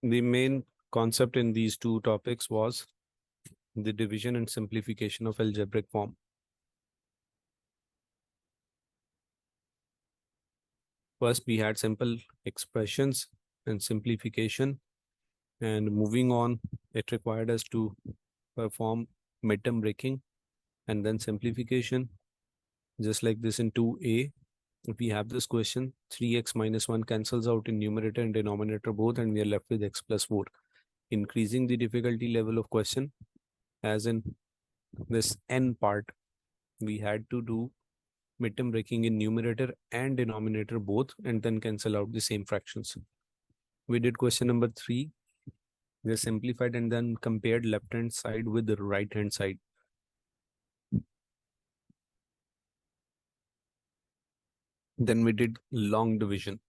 The main concept in these two topics was the division and simplification of algebraic form. First, we had simple expressions and simplification, and moving on, it required us to perform midterm breaking and then simplification. Just like this in 2a, if we have this question, 3x minus 1 cancels out in numerator and denominator both, and we are left with x plus 4. Increasing the difficulty level of question, as in this n part, we had to do midterm breaking in numerator and denominator both, and then cancel out the same fractions. We did question number 3. We simplified and then compared left hand side with the right hand side. Then we did long division.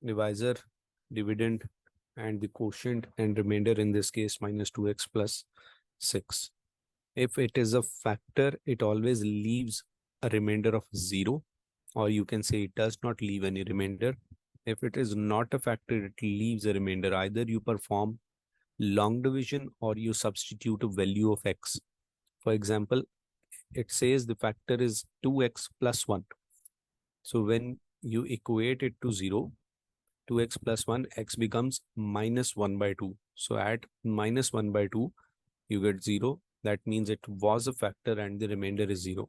Divisor, dividend, and the quotient and remainder, in this case minus 2x plus 6. If it is a factor, it always leaves a remainder of 0, or you can say it does not leave any remainder. If it is not a factor, it leaves a remainder. Either you perform long division or you substitute a value of x. For example, it says the factor is 2x plus 1. So when you equate it to 0, 2x plus 1, x becomes minus 1 by 2. So at minus 1 by 2, you get 0. That means it was a factor and the remainder is 0.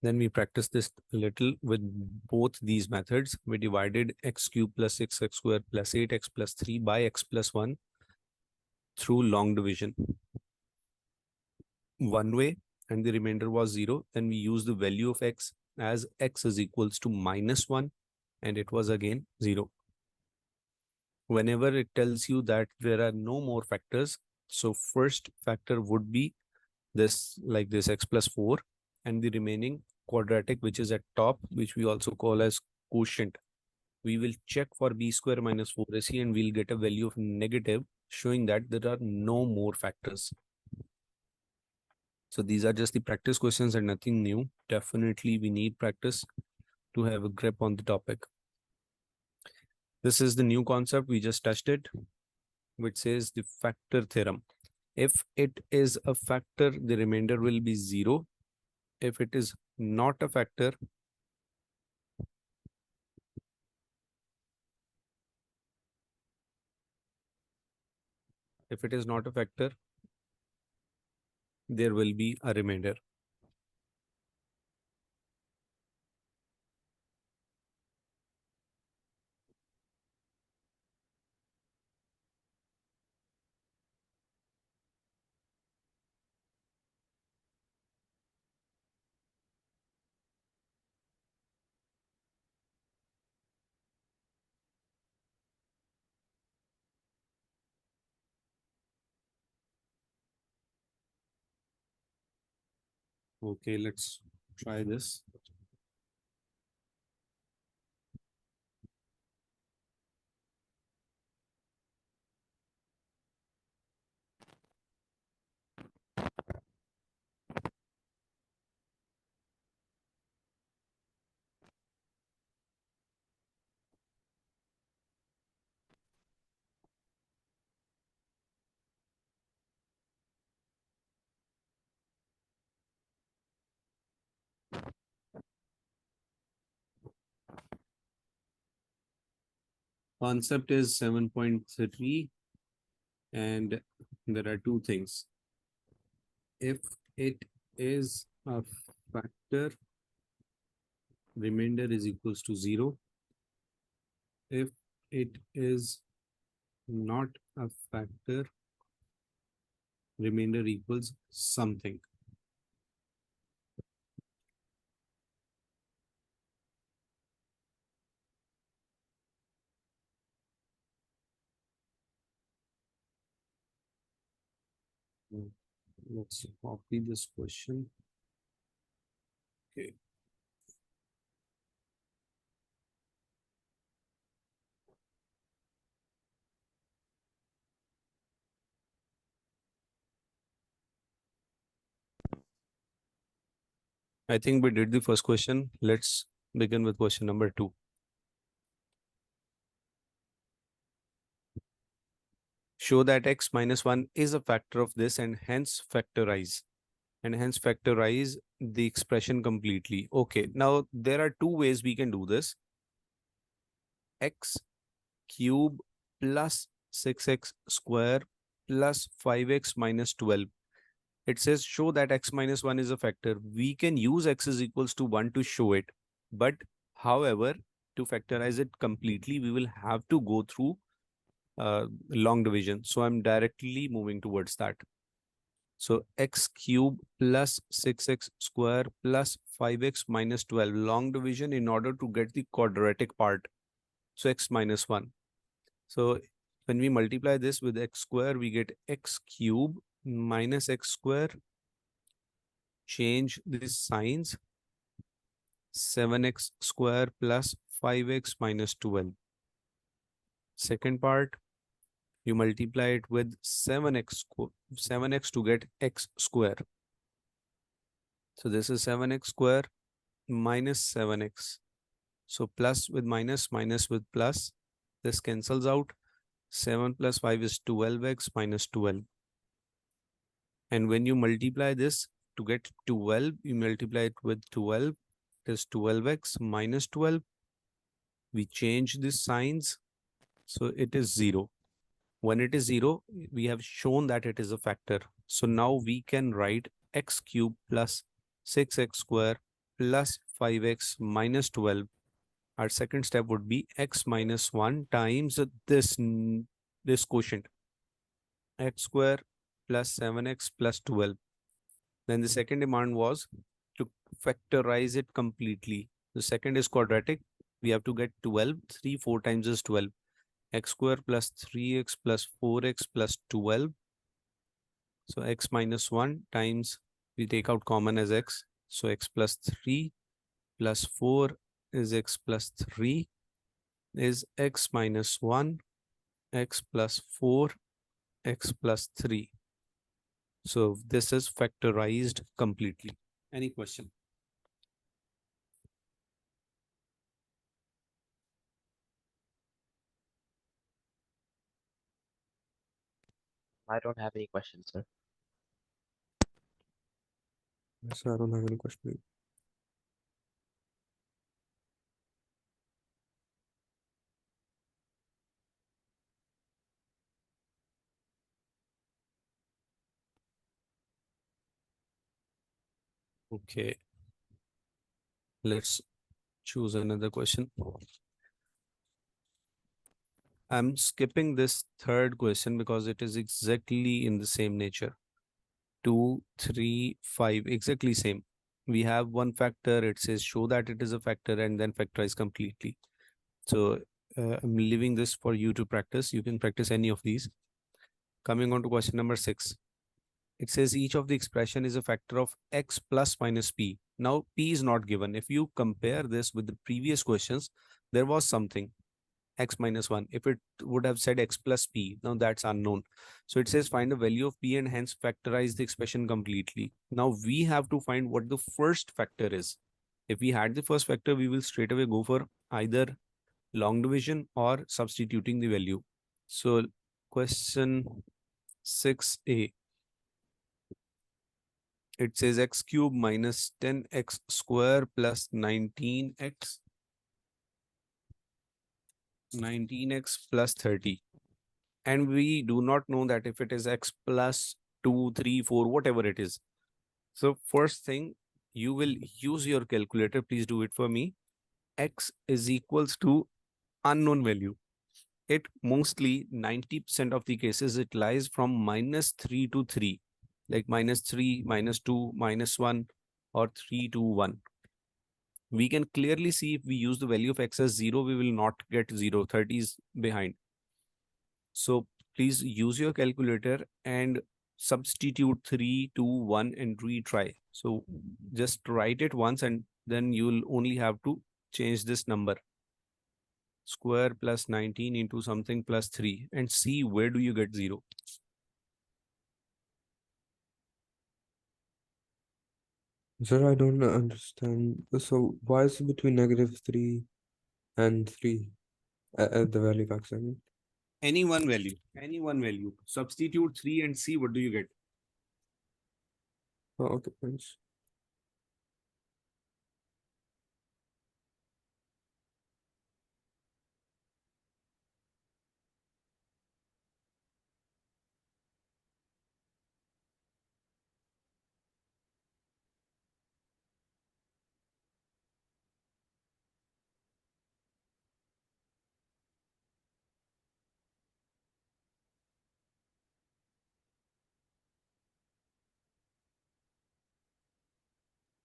Then we practice this a little with both these methods. We divided x cubed plus 6x squared plus 8x plus 3 by x plus 1 through long division one way, and the remainder was 0. Then we use the value of x as x is equals to minus 1, and it was again 0. Whenever it tells you that there are no more factors, so first factor would be this, like this, x plus 4, and the remaining quadratic, which is at top, which we also call as quotient. We will check for b square minus 4ac and we'll get a value of negative, showing that there are no more factors. So these are just the practice questions and nothing new. Definitely we need practice to have a grip on the topic. This is the new concept, we just touched it, which says the factor theorem. If it is a factor, the remainder will be 0. If it is not a factor, there will be a remainder. Okay, let's try this. Concept is 7.3, and there are two things. If it is a factor, remainder is equals to 0. If it is not a factor, remainder equals something. Let's copy this question. Okay. I think we did the first question. Let's begin with question number 2. show that x minus 1 is a factor of this and hence factorize. And hence factorize the expression completely. Okay, now there are two ways we can do this. X cube plus 6x square plus 5x minus 12. It says show that x minus 1 is a factor. We can use x is equals to 1 to show it. But however, to factorize it completely, we will have to go through long division. So I'm directly moving towards that. So x cube plus 6x square plus 5x minus 12 long division in order to get the quadratic part. So x minus 1. So when we multiply this with x square, we get x cube minus x square. Change these signs. 7x square plus 5x minus 12. Second part, you multiply it with 7x to get x square. So this is 7x square minus 7x. So plus with minus, minus with plus. This cancels out. 7 plus 5 is 12x minus 12. And when you multiply this to get 12, you multiply it with 12. It is 12x minus 12. We change the signs. So it is 0. When it is 0, we have shown that it is a factor. So now we can write x cube plus 6x square plus 5x minus 12. Our second step would be x minus 1 times this quotient, x square plus 7x plus 12. Then the second demand was to factorize it completely. The second is quadratic. We have to get 12. 3, 4 times is 12. X square plus 3x plus 4x plus 12. So x minus 1 times, we take out common as x. So x plus 3 plus 4 is x plus 3 is x minus 1, x plus 4, x plus 3. So this is factorized completely. Any question? I don't have any questions, sir. Yes, I don't have any question. Okay. Let's choose another question. I'm skipping this third question because it is exactly in the same nature. 2, 3, 5, exactly same. We have one factor, it says show that it is a factor and then factorize completely. So I'm leaving this for you to practice. You can practice any of these. Coming on to question number 6. It says each of the expression is a factor of x plus minus p. Now p is not given. If you compare this with the previous questions, there was something x minus 1. If it would have said x plus p, now that's unknown. So it says find the value of p and hence factorize the expression completely. Now we have to find what the first factor is. If we had the first factor, we will straight away go for either long division or substituting the value. So question 6a. It says x cube minus 10x square plus 19x plus 30. And we do not know that if it is x plus 2, 3, 4, whatever it is. So first thing, you will use your calculator. Please do it for me. X is equals to unknown value. It mostly 90% of the cases, it lies from minus 3 to 3. Like minus 3, minus 2, minus 1 or 3 to 1. We can clearly see if we use the value of x as 0, we will not get 0. 30 is behind. So please use your calculator and substitute 3, 2, 1 and retry. So just write it once and then you'll only have to change this number. Square plus 19 into something plus 3 and see where do you get 0. Sir, I don't understand. So why is it between -3 and 3 at the value of x? I mean, Any one value. Substitute 3 and see what do you get. Oh, okay, thanks.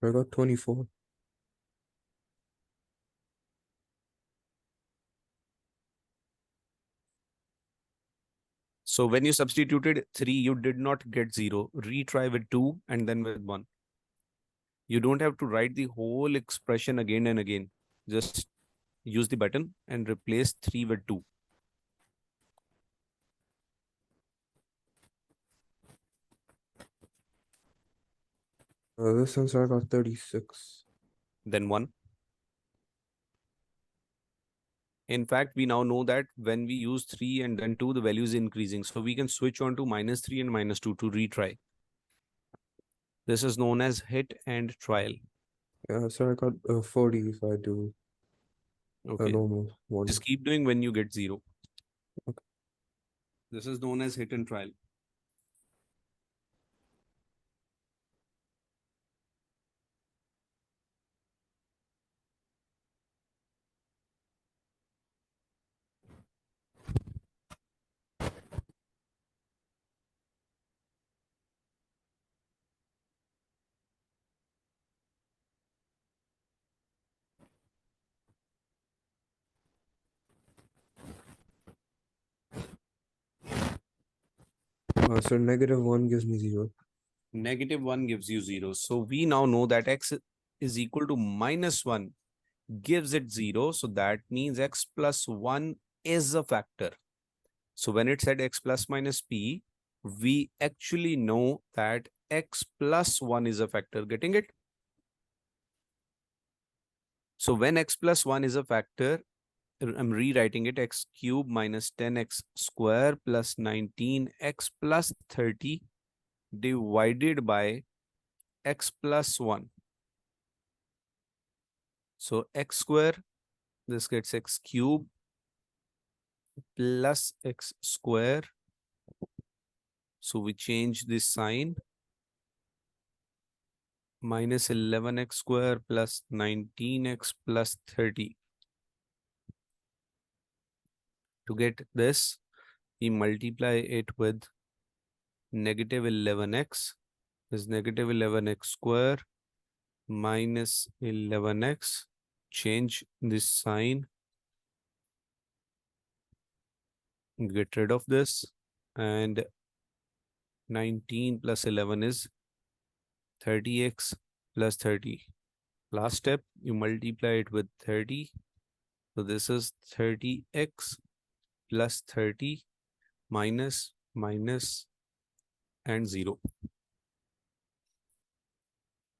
I got 24. So when you substituted 3, you did not get 0. Retry with 2 and then with 1. You don't have to write the whole expression again and again. Just use the button and replace 3 with 2. This answer I got 36. Then 1. In fact, we now know that when we use 3 and then 2, the value is increasing. So we can switch on to -3 and -2 to retry. This is known as hit and trial. Yeah, so I got 40 if I do a Okay. normal one. Just keep doing when you get 0. Okay. This is known as hit and trial. So -1 gives me 0. -1 gives you 0. So we now know that x is equal to -1 gives it 0. So that means x plus 1 is a factor. So when it said x plus minus p, we actually know that x plus 1 is a factor. Getting it? So when x plus 1 is a factor, I'm rewriting it x cube minus 10x square plus 19x plus 30 divided by x plus 1. So x square, this gets x cube plus x square. So we change this sign. Minus 11x square plus 19x plus 30. To get this, we multiply it with negative 11x is negative 11x square minus 11x. Change this sign. Get rid of this. And 19 plus 11 is 30x plus 30. Last step, you multiply it with 30. So this is 30x plus 30 minus and 0.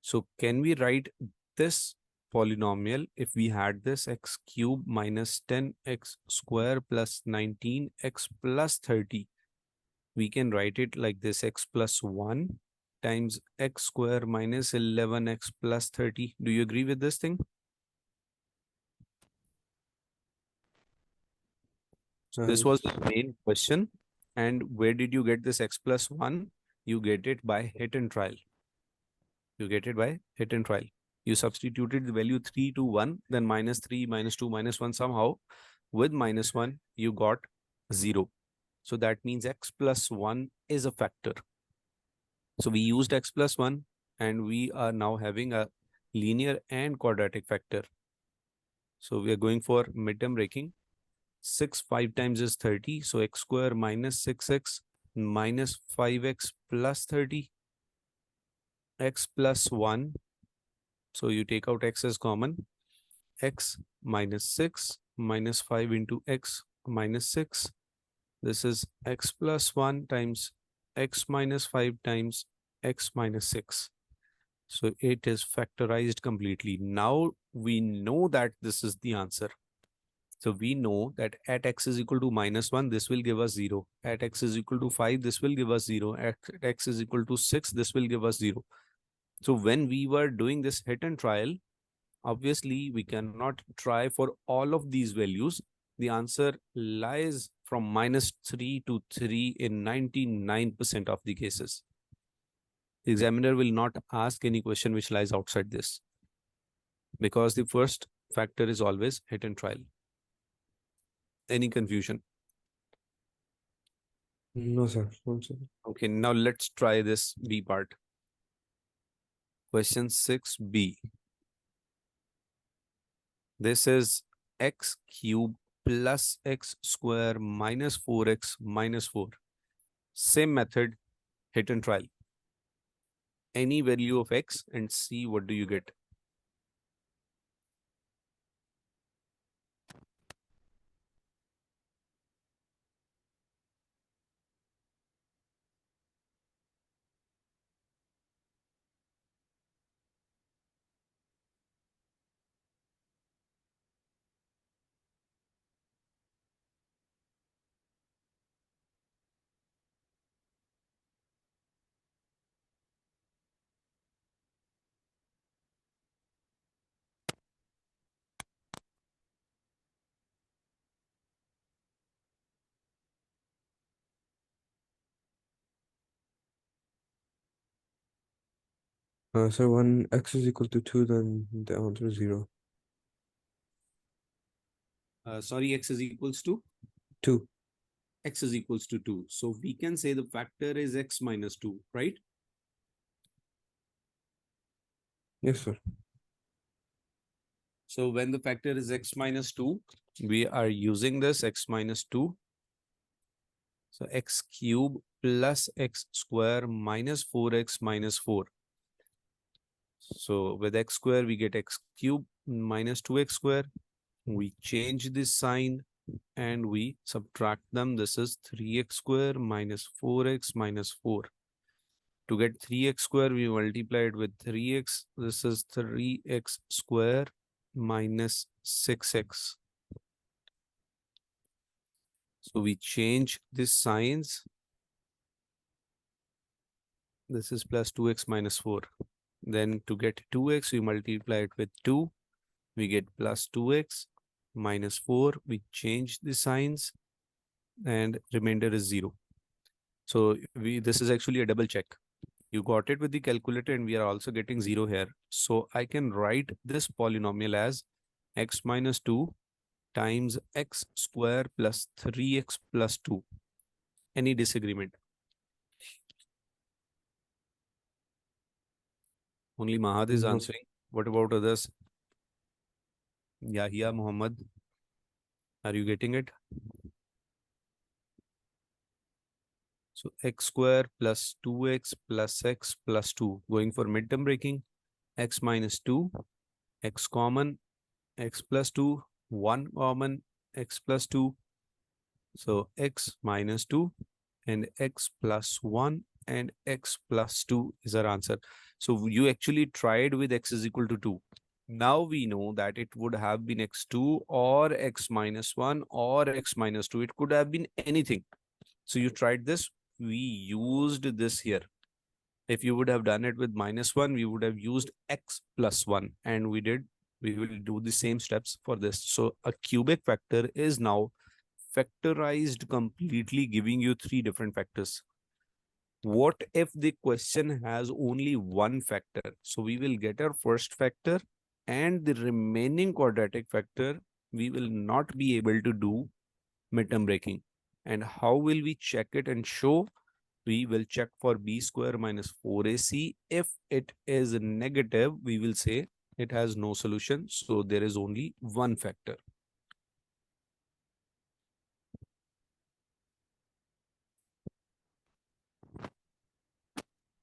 So can we write this polynomial if we had this x cube minus 10x square plus 19x plus 30? We can write it like this: x plus 1 times x square minus 11x plus 30. Do you agree with this thing? This was the main question. And where did you get this x plus 1? You get it by hit and trial. You get it by hit and trial. You substituted the value 3 to 1, then -3, -2, -1 somehow. With -1, you got 0. So that means x plus 1 is a factor. So we used x plus 1 and we are now having a linear and quadratic factor. So we are going for midterm breaking. 6 5 times is 30. So x square minus 6x minus 5x plus 30. X plus 1. So you take out x as common. X minus 6 minus 5 into x minus 6. This is x plus 1 times x minus 5 times x minus 6. So it is factorized completely. Now we know that this is the answer. So we know that at x is equal to -1, this will give us 0. At x is equal to 5, this will give us 0. At x is equal to 6, this will give us 0. So when we were doing this hit and trial, obviously we cannot try for all of these values. The answer lies from -3 to 3 in 99% of the cases. The examiner will not ask any question which lies outside this, because the first factor is always hit and trial. Any confusion? No, sir. No, sir. Okay, now let's try this B part. Question 6b. This is x cube plus x square minus 4x minus 4. Same method, hit and trial. Any value of x and see what do you get. So when x is equal to 2, then the answer is 0. Sorry, x is equals to? 2. X is equals to 2. So we can say the factor is x minus 2, right? Yes, sir. So when the factor is x minus 2, we are using this x minus 2. So x cube plus x square minus 4x minus 4. So with x square, we get x cube minus 2x square. We change this sign and we subtract them. This is 3x square minus 4x minus 4. To get 3x square, we multiply it with 3x. This is 3x square minus 6x. So we change these signs. This is plus 2x minus 4. Then to get 2x, we multiply it with 2. We get plus 2x minus 4. We change the signs and remainder is 0. So this is actually a double check. You got it with the calculator and we are also getting 0 here. So I can write this polynomial as x minus 2 times x square plus 3x plus 2. Any disagreement? Only Mahad is No. answering. What about others? Yahya, Muhammad, are you getting it? So x square plus 2x plus x plus 2. Going for midterm breaking, x minus 2, x common, x plus 2, 1 common, x plus 2. So x minus 2 and x plus 1 and x plus 2 is our answer. So you actually tried with x is equal to 2. Now we know that it would have been x2 or x minus 1 or x minus 2. It could have been anything. So you tried this. We used this here. If you would have done it with -1, we would have used x plus 1. And we will do the same steps for this. So a cubic factor is now factorized completely, giving you 3 different factors. What if the question has only one factor? So we will get our first factor and the remaining quadratic factor, we will not be able to do midterm breaking. And how will we check it and show? We will check for b square minus 4ac. If it is negative, we will say it has no solution. So there is only one factor.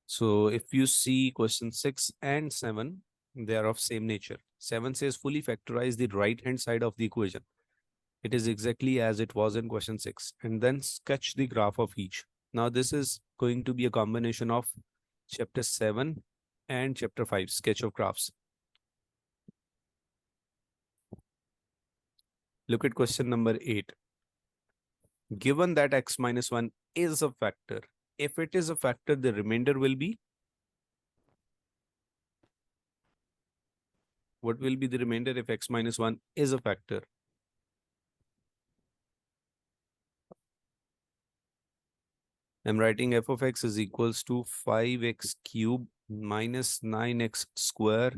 So if you see question 6 and 7, they are of same nature. 7 says fully factorize the right hand side of the equation. It is exactly as it was in question 6. And then sketch the graph of each. Now this is going to be a combination of chapter 7 and chapter 5, sketch of graphs. Look at question number 8. Given that x minus 1 is a factor, if it is a factor, the remainder will be, what will be the remainder if x minus 1 is a factor? I'm writing f of x is equals to 5x cube minus 9x square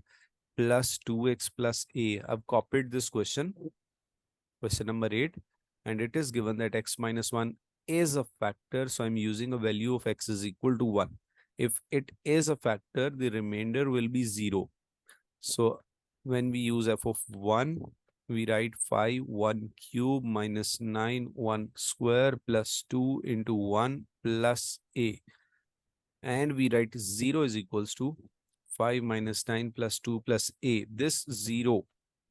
plus 2x plus a. I've copied this question number 8, and it is given that x minus 1 is a factor. So I'm using a value of x is equal to 1. If it is a factor, the remainder will be 0. So when we use f of 1, we write 5 1 cube minus 9 1 square plus 2 into 1 plus a. And we write 0 is equals to 5 minus 9 plus 2 plus a. This 0,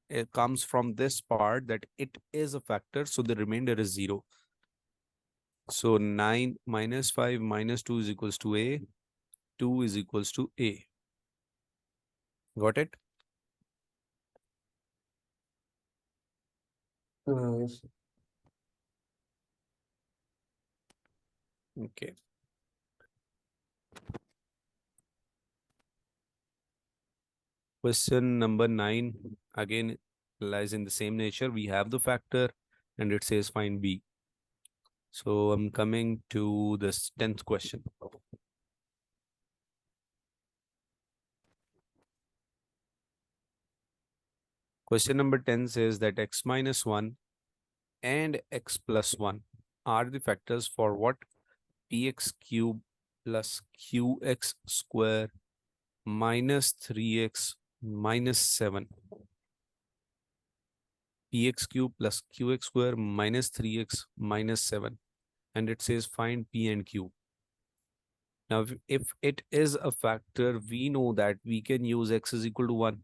it comes from this part that it is a factor, so the remainder is 0. So 9 minus 5 minus 2 is equals to a. 2 is equals to a. Got it? Yes. Okay. Question number 9 again lies in the same nature. We have the factor and it says find b. So I'm coming to this 10th question. Question number 10 says that x minus 1 and x plus 1 are the factors for what? Px cube plus qx square minus 3x minus 7. Px cube plus qx square minus 3x minus 7. And it says find p and q. Now, if it is a factor, we know that we can use x is equal to 1.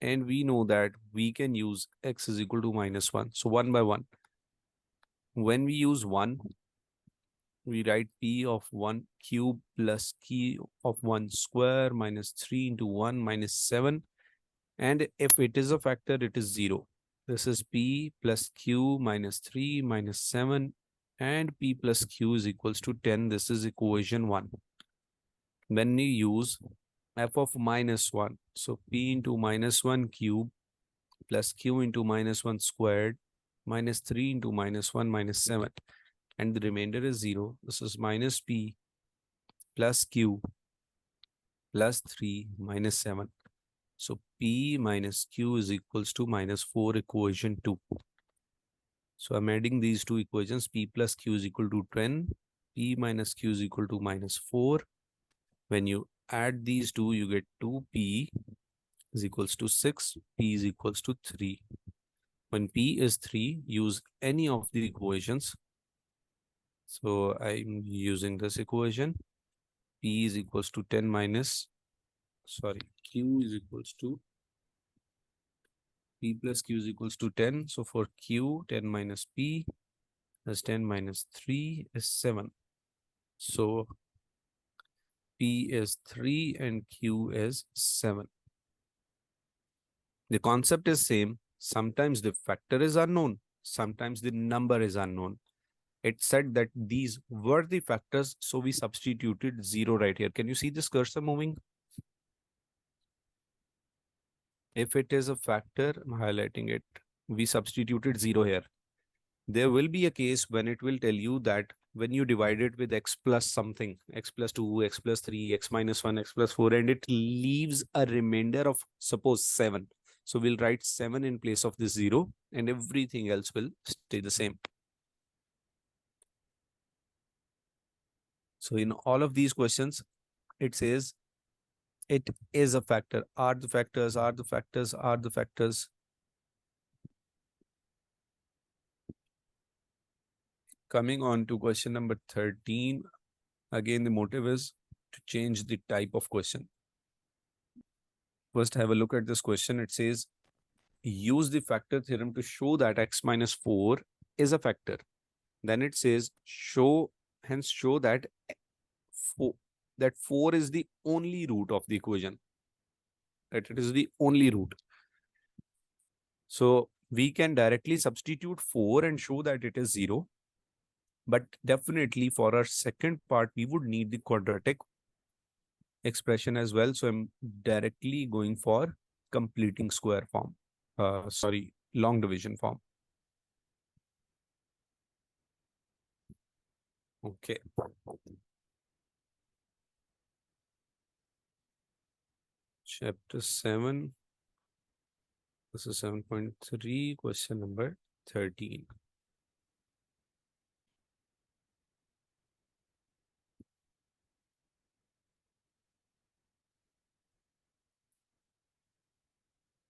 And we know that we can use x is equal to minus 1. So 1 by 1. When we use 1, we write p of 1 cube plus q of 1 square minus 3 into 1 minus 7. And if it is a factor, it is 0. This is p plus q minus 3 minus 7. And p plus q is equals to 10. This is equation 1. When we use f of minus 1, so p into minus 1 cube plus q into minus 1 squared minus 3 into minus 1 minus 7. And the remainder is 0. This is minus p plus q plus 3 minus 7. So p minus q is equals to minus 4, equation 2. So I'm adding these two equations. P plus q is equal to 10. P minus q is equal to minus 4. When you add these two, you get 2p is equals to 6. P is equals to 3. When p is 3, use any of the equations. So I'm using this equation. P is equals to 10 minus, sorry, q is equals to, p plus q is equals to 10. So for q, 10 minus p is 10 minus 3 is 7. So p is 3 and q is 7. The concept is same. Sometimes the factor is unknown. Sometimes the number is unknown. It said that these were the factors, so we substituted 0 right here. Can you see this cursor moving? If it is a factor, I'm highlighting it. We substituted 0 here. There will be a case when it will tell you that when you divide it with x plus something, x plus 2, x plus 3, x minus 1, x plus 4, and it leaves a remainder of, suppose, 7. So we'll write 7 in place of this 0, and everything else will stay the same. So in all of these questions, it says it is a factor. Are the factors, are the factors, are the factors. Coming on to question number 13. Again, the motive is to change the type of question. First, have a look at this question. It says, use the factor theorem to show that x minus 4 is a factor. Then it says, show that 4 is the only root of the equation. That it is the only root. So we can directly substitute 4 and show that it is 0. But definitely for our second part, we would need the quadratic expression as well. So I'm directly going for completing square form. Sorry, long division form. Okay. Chapter 7. This is 7.3, question number 13.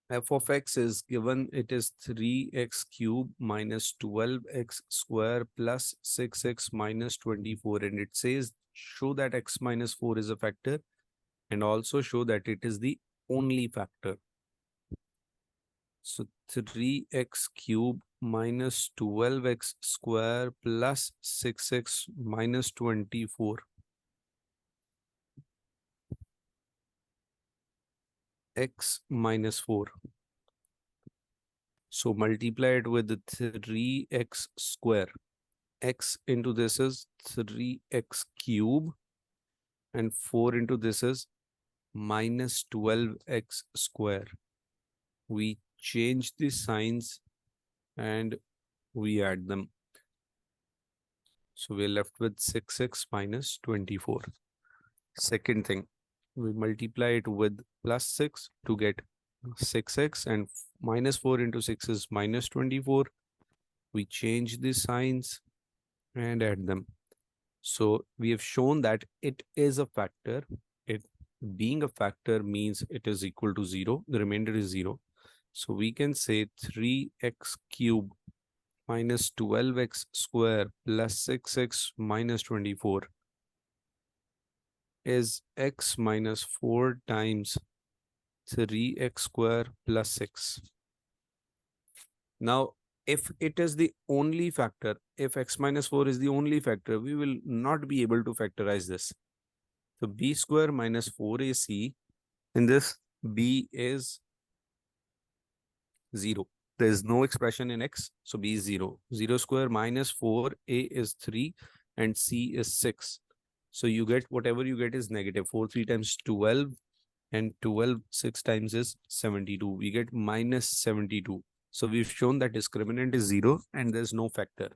F of x is given, it is 3x cube minus 12x square plus 6x minus 24. And it says show that x minus 4 is a factor and also show that it is the only factor. So 3x cube minus 12x square plus 6x minus 24. X minus 4. So multiply it with 3x square. X into this is 3x cube and 4 into this is minus 12x square. We change the signs and we add them. So we're left with 6x minus 24. Second thing, we multiply it with plus 6 to get 6x and minus 4 into 6 is minus 24. We change the signs and add them. So we have shown that it is a factor. It being a factor means it is equal to 0. The remainder is 0. So we can say 3x cube minus 12x square plus 6x minus 24 is x minus 4 times 3x square plus 6. Now, if it is the only factor, if x minus 4 is the only factor, we will not be able to factorize this. So b square minus 4ac, in this b is 0. There is no expression in x, so b is 0. 0 square minus 4, a is 3 and c is 6. So you get whatever you get is negative. 4 3 times 12 and 12 6 times is 72. We get minus 72. So we've shown that discriminant is 0 and there's no factor.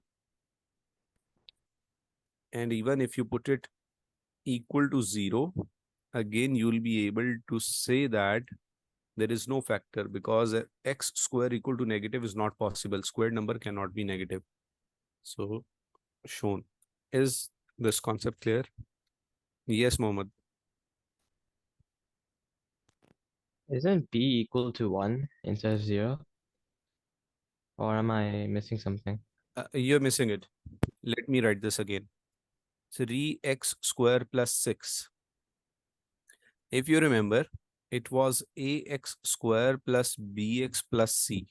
And even if you put it equal to 0, again you'll be able to say that there is no factor because x square equal to negative is not possible. Squared number cannot be negative. So shown. Is this concept clear? Yes, Mohammed. Isn't b equal to 1 instead of 0? Or am I missing something? You're missing it. Let me write this again. 3x square plus 6. If you remember, it was ax square plus bx plus c.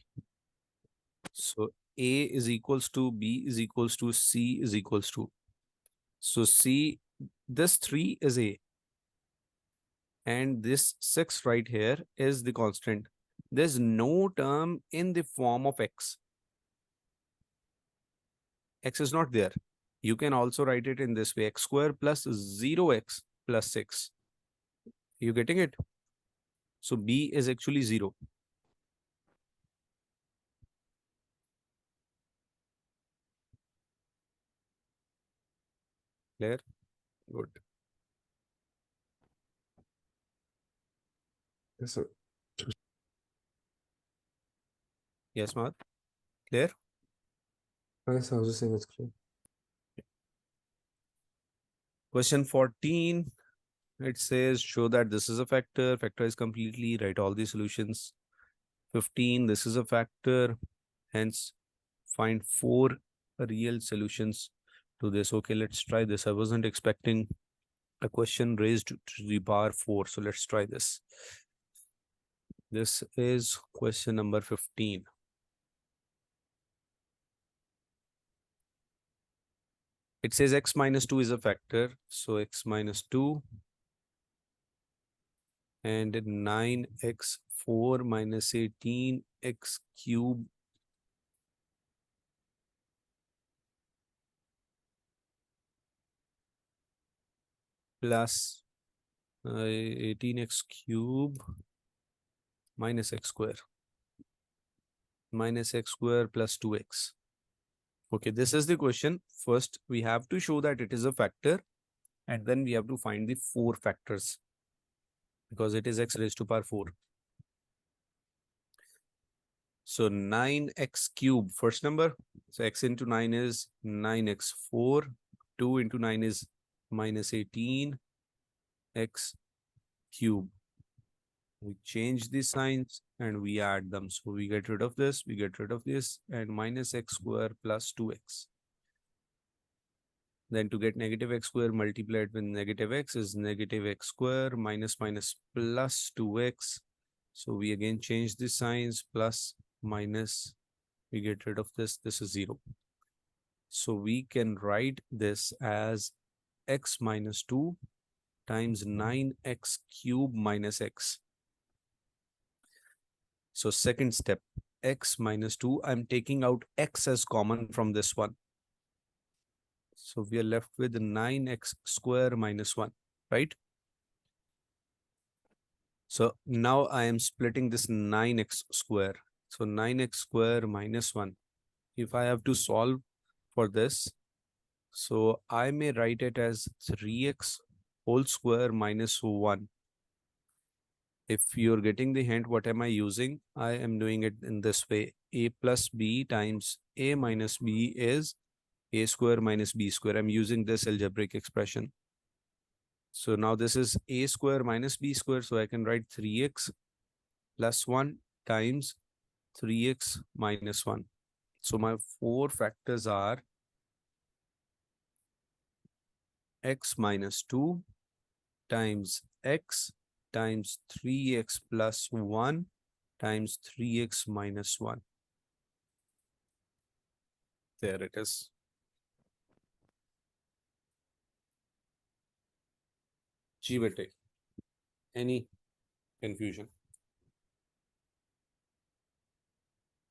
So a is equals to b is equals to c is equals to. So c, this 3 is a. And this 6 right here is the constant. There's no term in the form of x. X is not there. You can also write it in this way, x square plus 0x plus 6. You getting it? So b is actually 0. Clear? Good. Yes, sir. Yes, Mahat? Clear? Yes, I was just saying it's clear. Question 14. It says show that this is a factor. Factorize completely. Write all the solutions. 15. This is a factor. Hence, find 4 real solutions to this. Okay, let's try this. I wasn't expecting a question raised to the power 4. So let's try this. This is question number 15. It says x minus 2 is a factor. So x minus 2 and 9x4 minus 18x cube plus 18x cube minus x square plus 2x. Okay, this is the question. First, we have to show that it is a factor, and then we have to find the 4 factors because it is x raised to power 4. So 9x cube, first number. So x into 9 is 9x 4. 2 into 9 is minus 18x cube. We change the signs and we add them. So we get rid of this, we get rid of this, and minus x square plus 2x. Then to get negative x square multiplied with negative x is negative x square minus minus plus 2x. So we again change the signs, plus minus, we get rid of this, this is 0. So we can write this as x minus 2 times 9x cube minus x. So second step, x minus 2, I'm taking out x as common from this one. So we are left with 9x square minus 1, right? So now I am splitting this 9x square. So 9x square minus 1. If I have to solve for this, so I may write it as 3x whole square minus 1. If you're getting the hint, what am I using? I am doing it in this way. A plus b times a minus b is a square minus b square. I'm using this algebraic expression. So now this is a square minus b square. So I can write 3x plus 1 times 3x minus 1. So my 4 factors are x minus 2 times x times 3x plus 1 times 3x minus 1. There it is. Geometric. Any confusion?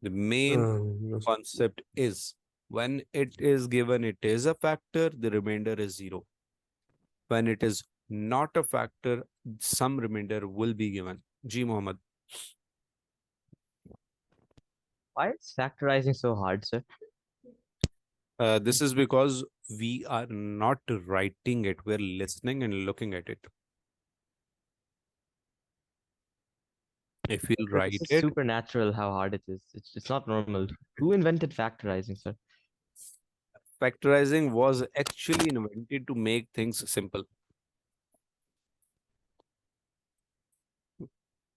The main No. concept is when it is given, it is a factor, the remainder is 0. When it is not a factor, some remainder will be given. G. Mohammed. Why is factorizing so hard, sir? This is because we are not writing it, we're listening and looking at it. If we'll But write this is it, supernatural how hard it is. It's not normal. Who invented factorizing, sir? factorizing was actually invented to make things simple.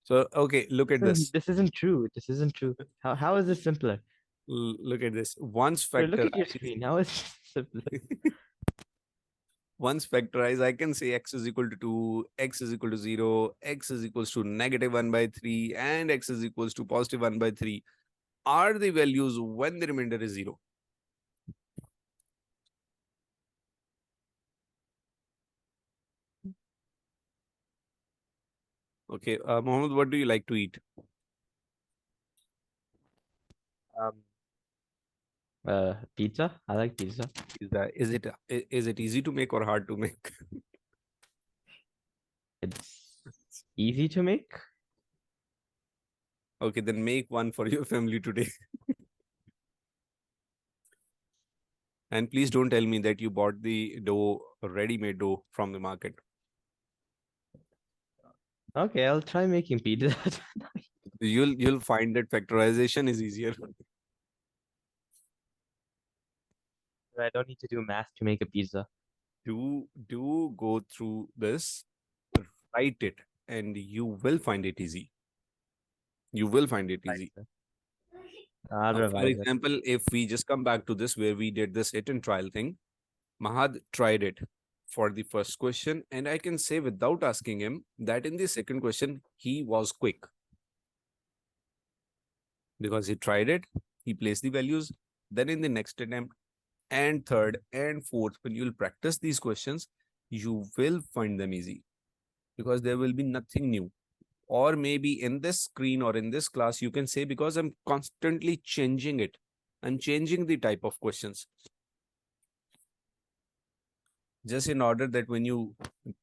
So, okay, look at this. This isn't true. This isn't true. How is this simpler? Look at this. Once Sir, look factorize, at your screen. How is this simpler? once factorize, I can say x is equal to 2, x is equal to 0, x is equals to negative 1 by 3, and x is equals to positive 1 by 3 are the values when the remainder is 0. Okay, Mohammed, what do you like to eat? Pizza. I like pizza. Is it easy to make or hard to make? It's easy to make. Okay, then make one for your family today. And please don't tell me that you bought the dough, ready-made dough from the market. Okay, I'll try making pizza. You'll find that factorization is easier. I don't need to do math to make a pizza. Do go through this, write it, and you will find it easy. You will find it easy. I'll For revise it. example, if we just come back to this where we did this hit and trial thing, Mahad tried it for the first question, and I can say without asking him that in the second question, he was quick. Because he tried it, he placed the values, then in the next attempt, and third and fourth, when you'll practice these questions, you will find them easy because there will be nothing new. Or maybe in this screen or in this class, you can say, because I'm constantly changing it, I'm changing the type of questions. just in order that when you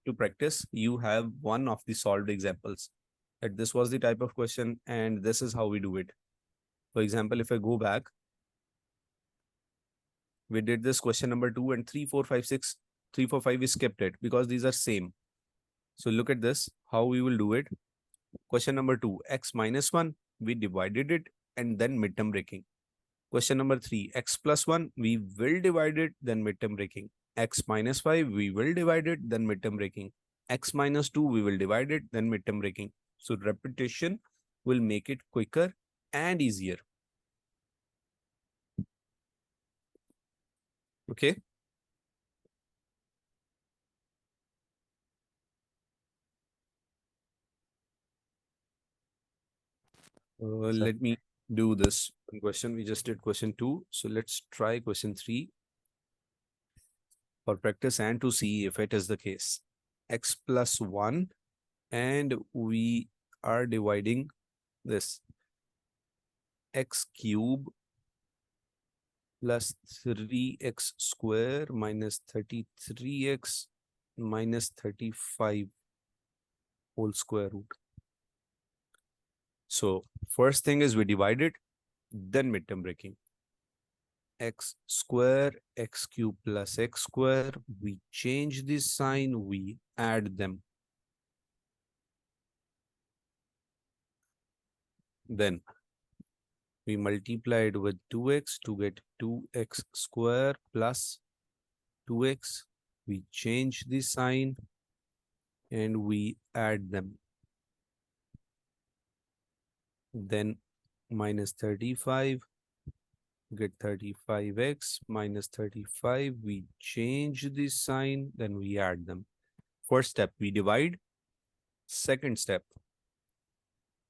to practice, you have one of the solved examples. That this was the type of question and this is how we do it. For example, if I go back, we did this question number 2 and 3, 4, 5, 6, 3, 4, 5, we skipped it because these are same. So look at this, how we will do it. Question number 2, x minus 1, we divided it and then midterm breaking. Question number 3, x plus 1, we will divide it, then midterm breaking. X minus 5, we will divide it, then midterm breaking. X minus 2, we will divide it, then midterm breaking. So repetition will make it quicker and easier. Okay. Let me do this question. We just did question 2. So let's try question 3 for practice and to see if it is the case. X plus 1 and we are dividing this. X cube plus 3x square minus 33x minus 35 whole square root. So first thing is we divide it, then midterm breaking. X square, x cube plus x square. We change this sign, we add them. Then we multiply it with 2x to get 2x square plus 2x. We change the sign and we add them. Then minus 35, get 35x minus 35. We change this sign, then we add them. First step, we divide. Second step,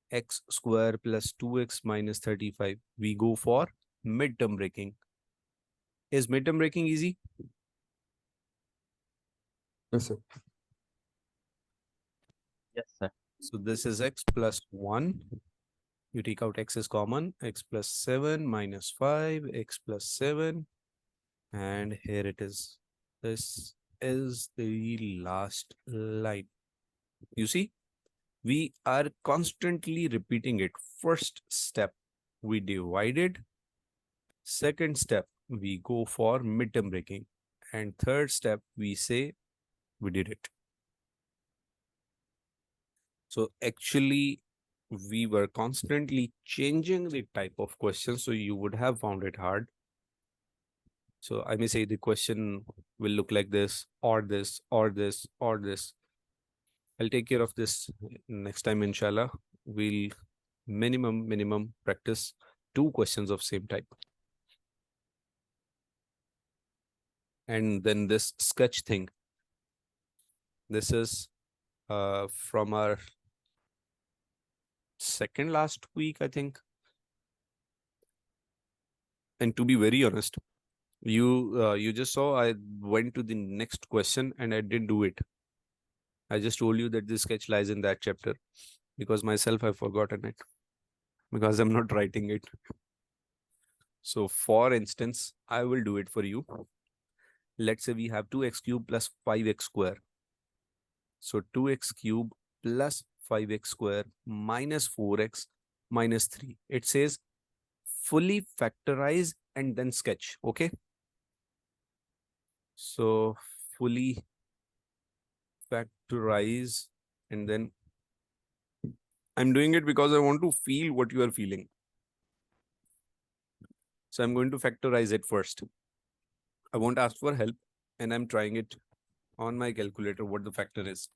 x square plus 2x minus 35. We go for midterm breaking. Is midterm breaking easy? Yes, sir. Yes, sir. So this is x plus 1. You take out x is common. X plus 7 minus 5, x plus 7. And here it is. This is the last line. You see, we are constantly repeating it. First step, we divided. Second step, we go for midterm breaking. And third step, we say we did it. So actually, we were constantly changing the type of question, so you would have found it hard. So I may say the question will look like this, or this, or this, or this. I'll take care of this next time, inshallah. We'll minimum practice 2 questions of same type. And then this sketch thing. This is from our second last week, I think. And to be very honest, you just saw I went to the next question and I didn't do it. I just told you that this sketch lies in that chapter because myself I've forgotten it because I'm not writing it. So for instance, I will do it for you. Let's say we have 2x cube plus 5x square. So 2x cube plus 5x square minus 4x minus 3. It says fully factorize and then sketch. Okay. So fully factorize and then I'm doing it because I want to feel what you are feeling. So I'm going to factorize it first. I won't ask for help and I'm trying it on my calculator what the factor is.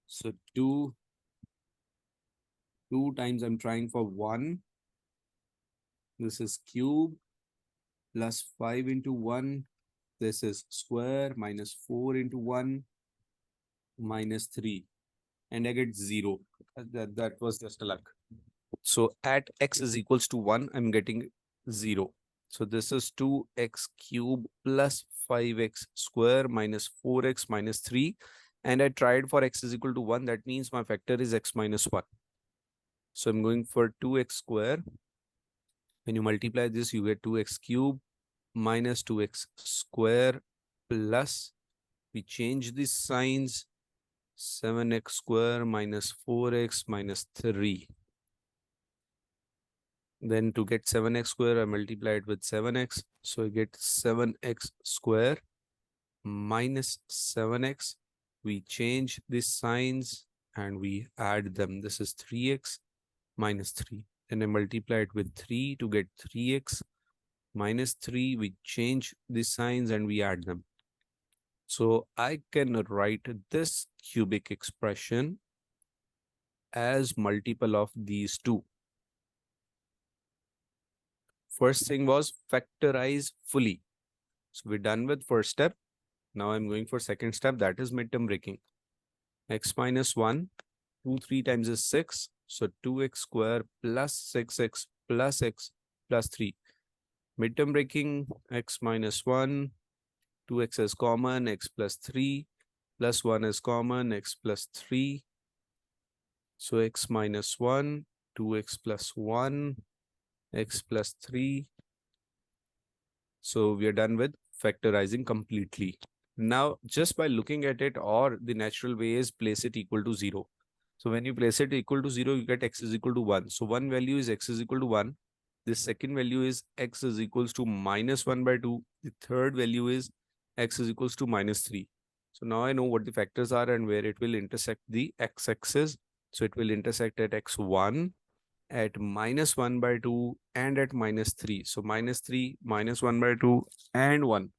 So 2 times I'm trying for 1. This is cube plus 5 into 1. This is square minus 4 into 1 minus 3. And I get 0. That was just a luck. So at x is equals to 1, I'm getting 0. So this is 2x cube plus 5x square minus 4x minus 3. And I tried for x is equal to 1. That means my factor is x minus 1. So I'm going for 2x square. When you multiply this, you get 2x cube minus 2x square plus We change the signs. 7x square minus 4x minus 3. Then to get 7x square, I multiply it with 7x. So I get 7x square minus 7x. We change the signs and we add them. This is 3x minus 3. Then I multiply it with 3 to get 3x minus 3. We change the signs and we add them. So I can write this cubic expression as multiple of these two. First thing was factorize fully. So we're done with first step. Now I'm going for second step, that is midterm breaking. X minus 1, 2, 3 times is 6. So 2x square plus 6x plus x plus 3. Midterm breaking, x minus 1, 2x is common, x plus 3, plus 1 is common, x plus 3. So x minus 1, 2x plus 1, x plus 3. So we are done with factorizing completely. Now, just by looking at it, or the natural way is place it equal to 0. So when you place it equal to 0, you get x is equal to 1. So one value is x is equal to 1. The second value is x is equals to minus 1 by 2. The third value is x is equals to minus 3. So now I know what the factors are and where it will intersect the x-axis. So it will intersect at x1, at minus 1 by 2, and at minus 3. So minus 3, minus 1 by 2, and 1.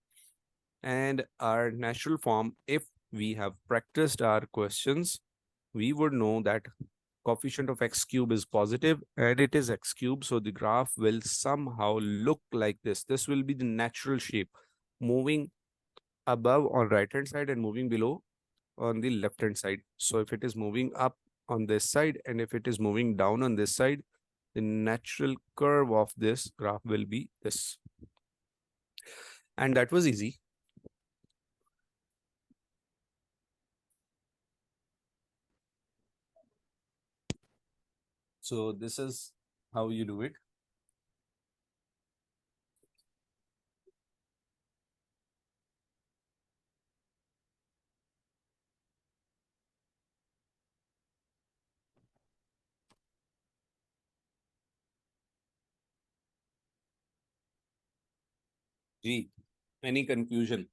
And our natural form, if we have practiced our questions, we would know that coefficient of x cube is positive and it is x cube. So the graph will somehow look like this. This will be the natural shape, moving above on right hand side and moving below on the left hand side. So if it is moving up on this side and if it is moving down on this side, the natural curve of this graph will be this. And that was easy. So this is how you do it. G, any confusion?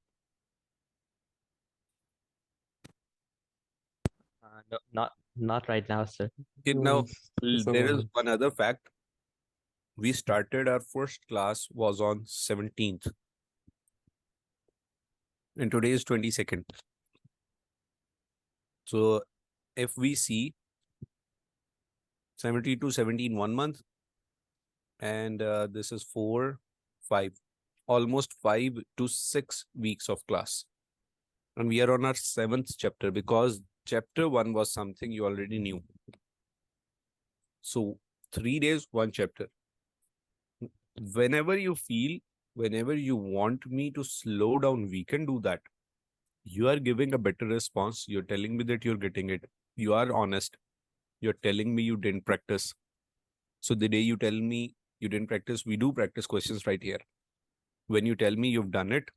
No, not right now, sir. Okay, now Just a there is moment. one other fact. We started our first class was on 17th and today is 22nd. So if we see 70 to 17 1 month, and this is 4, 5, almost 5 to 6 weeks of class. And we are on our 7th chapter because chapter 1 was something you already knew. So 3 days, 1 chapter. Whenever you feel, whenever you want me to slow down, we can do that. You are giving a better response. You're telling me that you're getting it. You are honest. You're telling me you didn't practice. So the day you tell me you didn't practice, we do practice questions right here. When you tell me you've done it,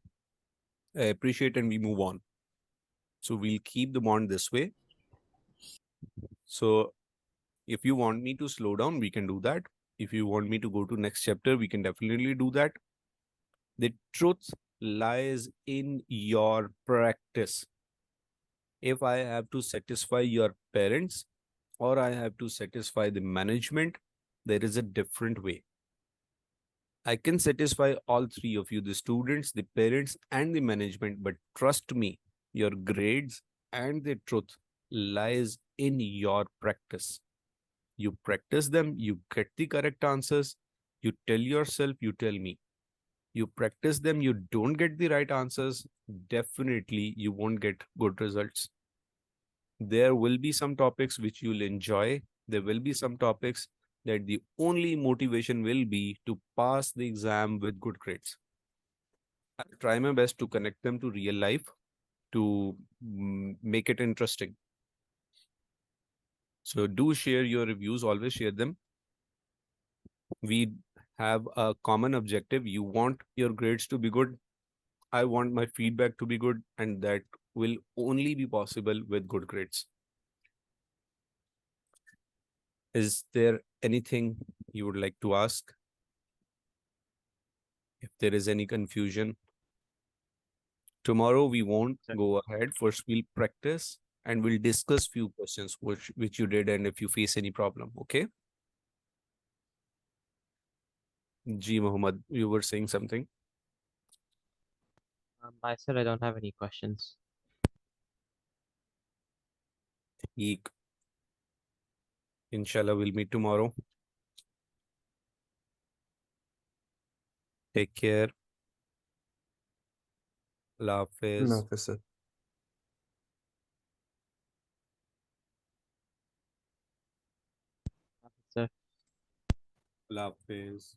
I appreciate and we move on. So we'll keep the bond this way. So if you want me to slow down, we can do that. If you want me to go to next chapter, we can definitely do that. The truth lies in your practice. If I have to satisfy your parents or I have to satisfy the management, there is a different way. I can satisfy all three of you, the students, the parents, and the management, but trust me, your grades and the truth lies in your practice. You practice them, you get the correct answers, you tell yourself, you tell me. You practice them, you don't get the right answers, definitely you won't get good results. There will be some topics which you'll enjoy. There will be some topics that the only motivation will be to pass the exam with good grades. I'll try my best to connect them to real life to make it interesting. So do share your reviews, always share them. We have a common objective. You want your grades to be good. I want my feedback to be good, and that will only be possible with good grades. Is there anything you would like to ask? If there is any confusion, tomorrow we won't Sir. go ahead. First, we'll practice and we'll discuss few questions which you did, and if you face any problem, okay? Ji Mohammed, you were saying something. I said I don't have any questions. Eek. Inshallah, we'll meet tomorrow. Take care. Allah Hafiz. No, sir. Sir. Allah Hafiz.